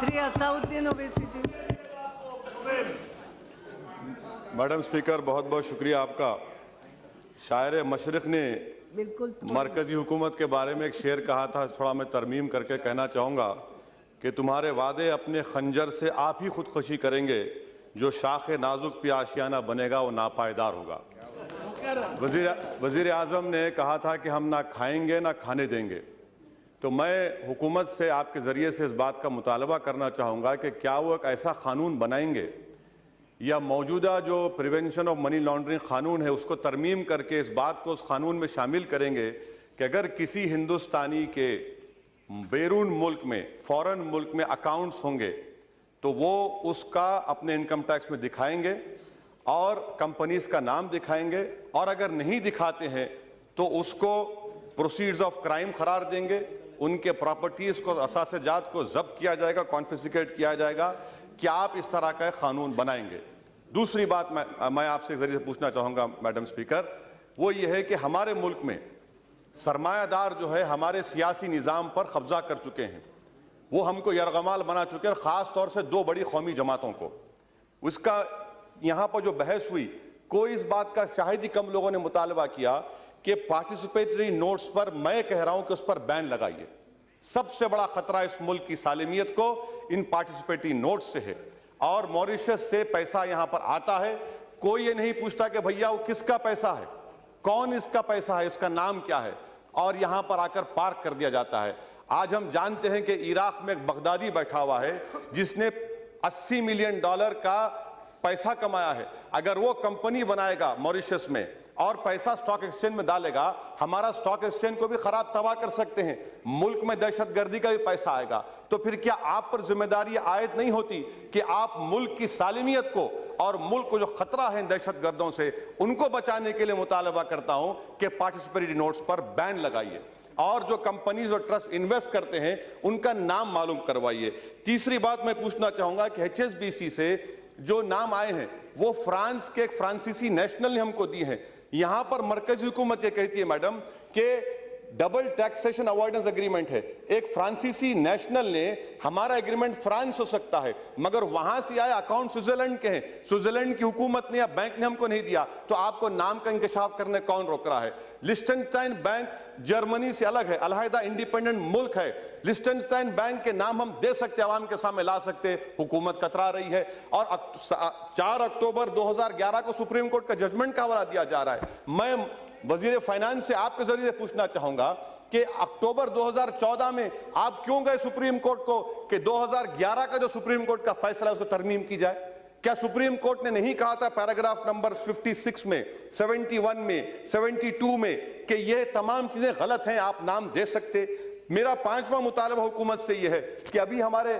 श्री असाउद्दीन ओवैसी जी। Madam speaker, बहुत बहुत शुक्रिया आपका। शायर मशरिक़ ने बिल्कुल मरकजी हुकूमत के बारे में एक शेर कहा था, थोड़ा मैं तरमीम करके कहना चाहूँगा कि तुम्हारे वादे अपने खंजर से आप ही खुदकशी करेंगे, जो शाख नाजुक पे आशियाना बनेगा वो नापायदार होगा। वज़ीर आज़म ने कहा था कि हम ना खाएंगे ना खाने देंगे। तो मैं हुकूमत से आपके ज़रिए से इस बात का मुतालबा करना चाहूँगा कि क्या वो एक ऐसा कानून बनाएंगे या मौजूदा जो प्रिवेंशन ऑफ मनी लॉन्ड्रिंग कानून है उसको तरमीम करके इस बात को उस कानून में शामिल करेंगे कि अगर किसी हिंदुस्तानी के बैरून मुल्क में, फॉरेन मुल्क में अकाउंट्स होंगे तो वो उसका अपने इनकम टैक्स में दिखाएंगे और कंपनीज का नाम दिखाएंगे, और अगर नहीं दिखाते हैं तो उसको प्रोसीड्स ऑफ क्राइम करार देंगे, उनके प्रॉपर्टीज को, असासे-जात को जब्त किया जाएगा, कॉन्फिस्केट किया जाएगा। क्या आप इस तरह का कानून बनाएंगे? दूसरी बात मैं आपसे जरिए से पूछना चाहूँगा मैडम स्पीकर, वो ये है कि हमारे मुल्क में सरमायादार जो है हमारे सियासी निज़ाम पर कब्जा कर चुके हैं, वो हमको यरगमाल बना चुके हैं, ख़ास तौर से दो बड़ी कौमी जमातों को। उसका यहाँ पर जो बहस हुई, कोई इस बात का शायद ही कम लोगों ने मुतालबा किया कि पार्टिसिपेटरी नोट्स पर, मैं कह रहा हूँ कि उस पर बैन लगाइए। सबसे बड़ा खतरा इस मुल्क की सालिमियत को इन पार्टिसिपेटरी नोट्स से है, और मॉरिशस से पैसा यहाँ पर आता है, कोई ये नहीं पूछता कि भैया वो किसका पैसा है, कौन इसका पैसा है, इसका नाम क्या है, और यहाँ पर आकर पार्क कर दिया जाता है। आज हम जानते हैं कि इराक में एक बगदादी बैठा हुआ है जिसने $80 मिलियन का पैसा कमाया है। अगर वो कंपनी बनाएगा मॉरिशस में और पैसा स्टॉक एक्सचेंज में डालेगा, हमारा स्टॉक एक्सचेंज को भी खराब तबाह कर सकते हैं, मुल्क में दहशतगर्दी का भी पैसा आएगा। तो फिर क्या आप पर जिम्मेदारी आयद नहीं होती कि आप मुल्क की सालिमियत को और मुल्क को जो खतरा है दहशतगर्दों से, उनको बचाने के लिए मुतालबा करता हूं कि पार्टिसिपेटरी नोट्स पर बैन लगाइए और जो कंपनीज और ट्रस्ट इन्वेस्ट करते हैं उनका नाम मालूम करवाइए। तीसरी बात मैं पूछना चाहूंगा कि HSBC से जो नाम आए हैं वो फ्रांस के एक फ्रांसीसी नेशनल ने हमको दिए हैं। यहां पर मरकजी हुकूमत ये कहती है मैडम कि डबल टैक्सेशन अवॉइडेंस एग्रीमेंट है, एक फ्रांसीसी नेशनल ने, हमारा एग्रीमेंट फ्रांस हो सकता है मगर वहां से आए अकाउंट स्विट्जरलैंड के हैं, स्विट्जरलैंड की हुकूमत ने या बैंक ने हमको नहीं दिया, तो आपको नाम का इंकशाफ करने कौन रोक रहा है? लिechtenstein बैंक जर्मनी से अलग है, अलहदा इंडिपेंडेंट मुल्क है। लिechtenstein बैंक के नाम हम दे सकते, आवाम के सामने ला सकते, हुकूमत कतरा रही है। और 4 अक्टूबर 2011 को सुप्रीम कोर्ट का जजमेंट का हवाला दिया जा रहा है। मैं वजीर फाइनेंस से आपके जरिए पूछना चाहूंगा कि अक्टूबर 2014 में आप क्यों गए सुप्रीम कोर्ट को कि 2011 का जो सुप्रीम कोर्ट का फैसला है उसको तरमीम की जाए? क्या सुप्रीम कोर्ट ने नहीं कहा था पैराग्राफ नंबर 56 में, 71 में, 72 में कि ये तमाम चीजें गलत हैं, आप नाम दे सकते? मेरा 5वां मुतालबा हुकूमत से यह है कि अभी हमारे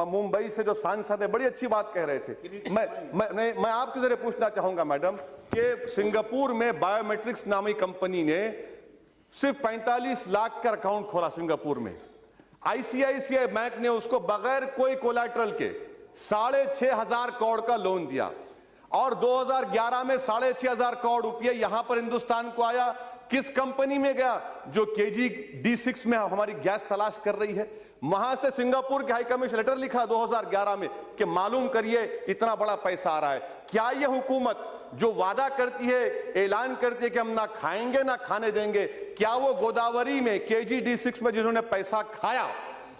मुंबई से जो सांसद है बड़ी अच्छी बात कह रहे थे, मैं आपके जरिए पूछना चाहूंगा मैडम कि सिंगापुर में बायोमेट्रिक्स नामी कंपनी ने सिर्फ 45 लाख का अकाउंट खोला सिंगापुर में। ICICI बैंक ने उसको बगैर कोई कोलैटरल के 6,500 करोड़ का लोन दिया और 2011 में 6,500 करोड़ रुपये यहां पर हिंदुस्तान को आया। किस कंपनी में गया? जो KG D6 में हमारी गैस तलाश कर रही है। वहां से सिंगापुर के हाई कमीशन लेटर लिखा 2011 में कि मालूम करिए इतना बड़ा पैसा आ रहा है। क्या यह हुकूमत जो वादा करती है, ऐलान करती है कि हम ना खाएंगे ना खाने देंगे, क्या वो गोदावरी में KG D6 में जिन्होंने पैसा खाया,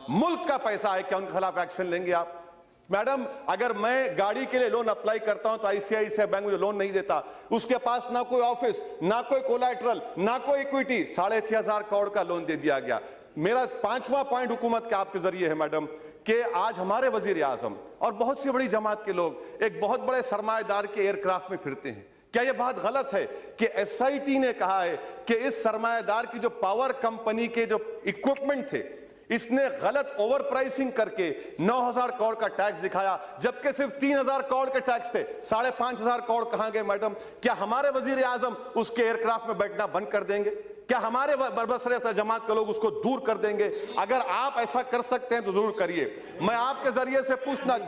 मुल्क का पैसा है, क्या उनके खिलाफ एक्शन लेंगे आप? मैडम, अगर मैं गाड़ी के लिए लोन अप्लाई करता हूं तो ICICI बैंक मुझे लोन नहीं देता, उसके पास ना कोई ऑफिस, ना कोई कोलैटरल, ना कोई इक्विटी, 6,500 करोड़ का लोन दे दिया गया। मेरा 5वां पॉइंट हुकूमत के आपके जरिए है मैडम कि आज हमारे वजीर आजम और बहुत सी बड़ी जमात के लोग एक बहुत बड़े सरमाएदार के एयरक्राफ्ट में फिरते हैं। क्या यह बात गलत है कि SIT ने कहा है कि इस सरमाएदार की जो पावर कंपनी के जो इक्विपमेंट थे, इसने गलत ओवर प्राइसिंग करके 9,000 करोड़ का टैक्स दिखाया, जबकि सिर्फ 3,000 करोड़ के टैक्स थे। 5,500 करोड़ कहां गए मैडम? क्या हमारे वजीर आजम उसके एयरक्राफ्ट में बैठना बंद कर देंगे? क्या हमारे बरबसरे जमात के लोग उसको दूर कर देंगे? अगर आप ऐसा कर सकते हैं तो जरूर करिए। मैं आपके जरिए से पूछना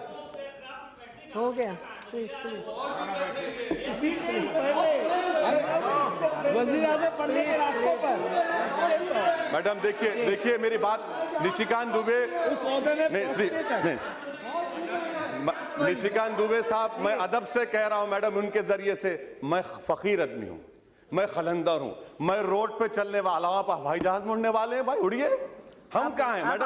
हो गया। वजीर आज़म पढ़ने के रास्तों पर। मैडम देखिए मेरी बात, निशिकांत दुबे उस ओहदे में नहीं निशिकांत दुबे साहब, मैं अदब से कह रहा हूं मैडम, उनके जरिए से मैं फकीर आदमी हूं, मैं खलंदर हूं, मैं रोड पे चलने वाला हूं, आप हवाई जहाज में उड़ने वाले हैं भाई, उड़िए, हम कहाँ हैं मैडम।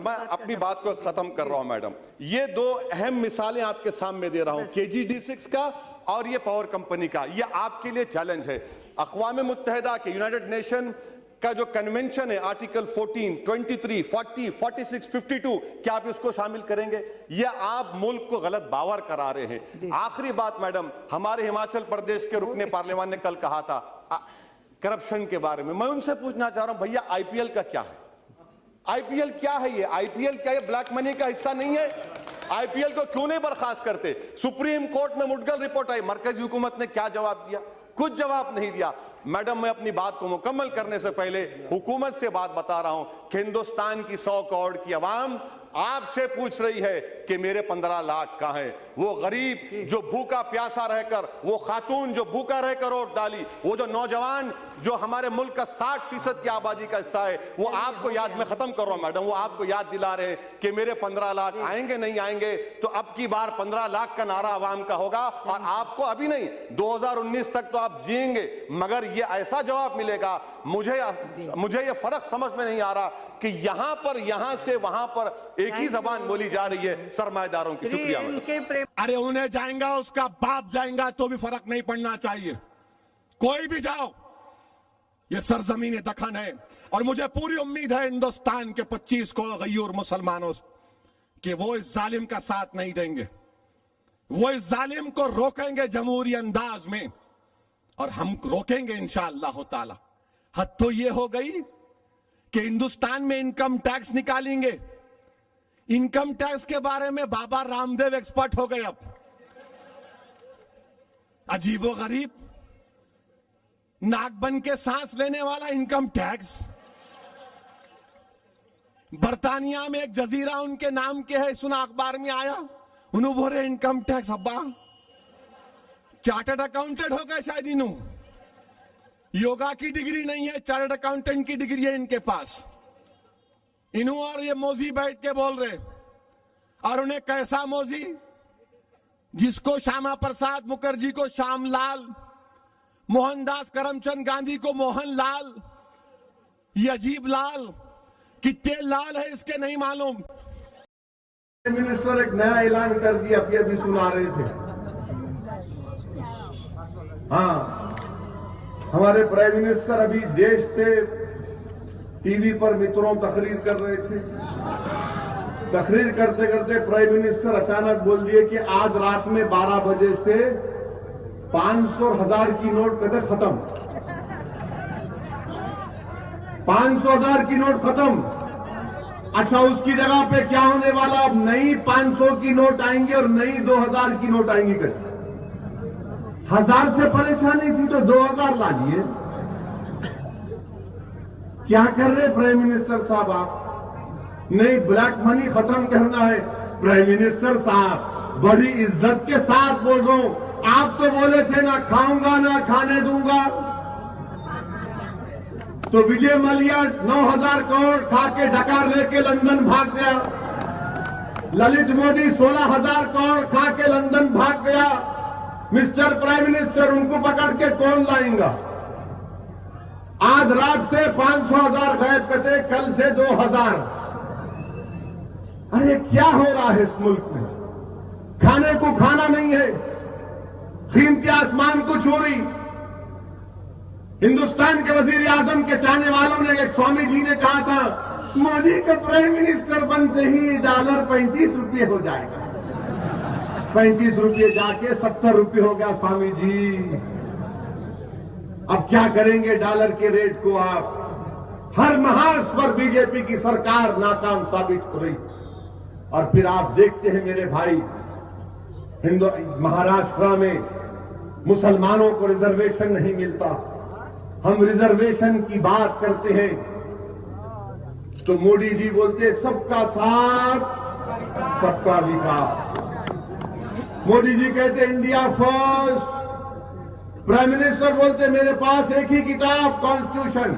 मैं अपनी बात को खत्म कर रहा हूं मैडम। ये दो अहम मिसालें आपके सामने दे रहा हूं, KG-D6 का और ये पावर कंपनी का। ये आपके लिए चैलेंज है। अक़वाम मुत्तहिदा के यूनाइटेड नेशन का जो कन्वेंशन है, आर्टिकल 14, 23, 40, 46, 52, क्या आप इसको शामिल करेंगे? ये आप मुल्क को गलत बावर करा रहे हैं। आखिरी बात मैडम, हमारे हिमाचल प्रदेश के रुकने पार्लियामान ने कल कहा था करप्शन के बारे में। मैं उनसे पूछना चाह रहा हूं, भैया IPL का क्या है? IPL क्या है? ये IPL क्या है? ब्लैक मनी का हिस्सा नहीं है? IPL को क्यों नहीं बर्खास्त करते? सुप्रीम कोर्ट में मुडगल रिपोर्ट आई, मरकजी हुकूमत ने क्या जवाब दिया? कुछ जवाब नहीं दिया। मैडम, मैं अपनी बात को मुकम्मल करने से पहले हुकूमत से बात बता रहा हूं कि हिंदुस्तान की 100 करोड़ की आवाम आपसे पूछ रही है कि मेरे 15 लाख कहां है? वो गरीब जो भूखा प्यासा रहकर, वो खातून जो भूखा रहकर वोट डाली, वो जो नौजवान जो हमारे मुल्क का 60% की आबादी का हिस्सा है, वो आपको याद, मैं खत्म कर रहा हूं मैडम, वो आपको याद दिला रहे हैं कि मेरे 15 लाख आएंगे नहीं आएंगे। तो अब की बार 15 लाख का नारा आवाम का होगा, और आपको अभी नहीं 2019 तक तो आप जिएंगे, मगर ये ऐसा जवाब मिलेगा। मुझे ये फर्क समझ में नहीं आ रहा कि यहां से वहां पर एक ही जबान बोली जा रही है सरमाएदारों की। शुक्रिया। अरे उन्हें जाएगा, उसका बाप जाएगा तो भी फर्क नहीं पड़ना चाहिए। कोई भी जाओ, ये सरजमीन दखन है, और मुझे पूरी उम्मीद है हिंदुस्तान के 25 करोड़ गयूर मुसलमानों कि वो इस जालिम का साथ नहीं देंगे, वो इस जालिम को रोकेंगे जमहूरी अंदाज में, और हम रोकेंगे इंशाअल्लाह ताला। हद तो ये हो गई कि हिंदुस्तान में इनकम टैक्स निकालेंगे। इनकम टैक्स के बारे में बाबा रामदेव एक्सपर्ट हो गए। अब अजीबो गरीब, नाक बन के सांस लेने वाला इनकम टैक्स। बर्तानिया में एक जजीरा उनके नाम के है, सुना अखबार में आया, उन्होंने बोले इनकम टैक्स। अब्बा चार्टर्ड अकाउंटेंट हो गए शायद। इन्हों योगा की डिग्री नहीं है, चार्टर्ड अकाउंटेंट की डिग्री है इनके पास। इन्हों और ये मोजी बैठ के बोल रहे, और उन्हें कैसा मोजी, जिसको श्यामा प्रसाद मुखर्जी को श्यामलाल, मोहनदास करमचंद गांधी को मोहनलाल, ये अजीब लाल, कितने लाल है इसके नहीं मालूम। मिनिस्टर एक नया ऐलान कर दिया, अभी सुना रहे थे। हाँ, हमारे प्राइम मिनिस्टर अभी देश से टीवी पर मित्रों तकरीर कर रहे थे। तकरीर करते करते प्राइम मिनिस्टर अचानक बोल दिए कि आज रात में 12 बजे से 500 और 1000 की नोट कदे खत्म। 500 1000 की नोट खत्म। अच्छा, उसकी जगह पे क्या होने वाला? अब नई 500 की नोट आएंगे और नई 2000 की नोट आएंगी। कभी 1000 से परेशानी थी तो 2000 ला लिए। क्या कर रहे प्राइम मिनिस्टर साहब आप? नहीं, ब्लैक मनी खत्म करना है। प्राइम मिनिस्टर साहब, बड़ी इज्जत के साथ बोल रहा हूं, आप तो बोले थे ना खाऊंगा ना खाने दूंगा। तो विजय मलिया 9000 करोड़ खा के डकार लेके लंदन भाग गया। ललित मोदी 16000 करोड़ खा के लंदन भाग गया। मिस्टर प्राइम मिनिस्टर, उनको पकड़ के कौन लाएगा? आज रात से 500 1000 गायब करते, कल से 2000। अरे क्या हो रहा है इस मुल्क में? खाने को खाना नहीं है, कीमती आसमान को चोरी। हिंदुस्तान के वजीर आजम के चाहने वालों ने, एक स्वामी जी ने कहा था, मोदी का प्राइम मिनिस्टर बनते ही डॉलर 35 रुपये हो जाएगा। 35 रुपये जाके 70 रुपये हो गया स्वामी जी। अब क्या करेंगे डॉलर के रेट को आप? हर महाज पर बीजेपी की सरकार नाकाम साबित हो रही। और फिर आप देखते हैं मेरे भाई, महाराष्ट्र में मुसलमानों को रिजर्वेशन नहीं मिलता। हम रिजर्वेशन की बात करते हैं तो मोदी जी बोलते सबका साथ सबका विकास। मोदी जी कहते इंडिया फर्स्ट, प्राइम मिनिस्टर बोलते मेरे पास एक ही किताब कॉन्स्टिट्यूशन।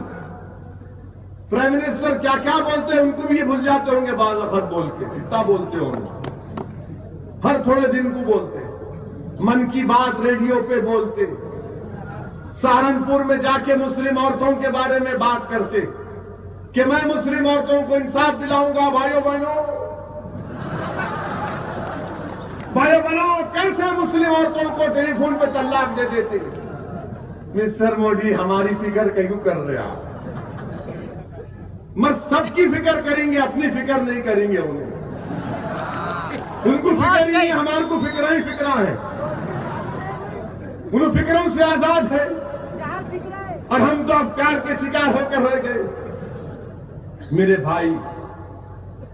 प्राइम मिनिस्टर क्या क्या बोलते हैं उनको भी ये भूल जाते होंगे, बाज़ वक़्त बोल के कितना बोलते होंगे, हर थोड़े दिन को बोलते, मन की बात रेडियो पे बोलते, सहारनपुर में जाके मुस्लिम औरतों के बारे में बात करते कि मैं मुस्लिम औरतों को इंसाफ दिलाऊंगा। भाइयों बहनों, कैसे मुस्लिम औरतों को टेलीफोन पे तलाक दे देते। मिस्टर मोदी हमारी फिक्र क्यों कर रहे आप? मैं सबकी फिक्र करेंगे, अपनी फिक्र नहीं करेंगे। उनको फिक्र नहीं है, हमारे को फिक्र ही फिक्र है। उन फिक्रों से आजाद है और हम तो अफकार के शिकार होकर रह गए। मेरे भाई,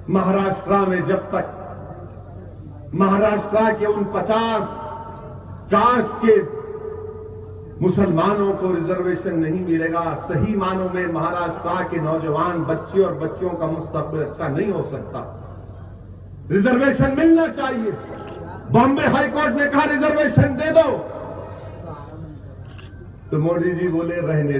महाराष्ट्र में जब तक महाराष्ट्र के उन 50 कास्ट के मुसलमानों को रिजर्वेशन नहीं मिलेगा, सही मानों में महाराष्ट्र के नौजवान बच्चे और बच्चियों का मुस्तकबिल अच्छा नहीं हो सकता। रिजर्वेशन मिलना चाहिए। बॉम्बे हाईकोर्ट ने कहा रिजर्वेशन दे दो, तो मोदी जी बोले रहने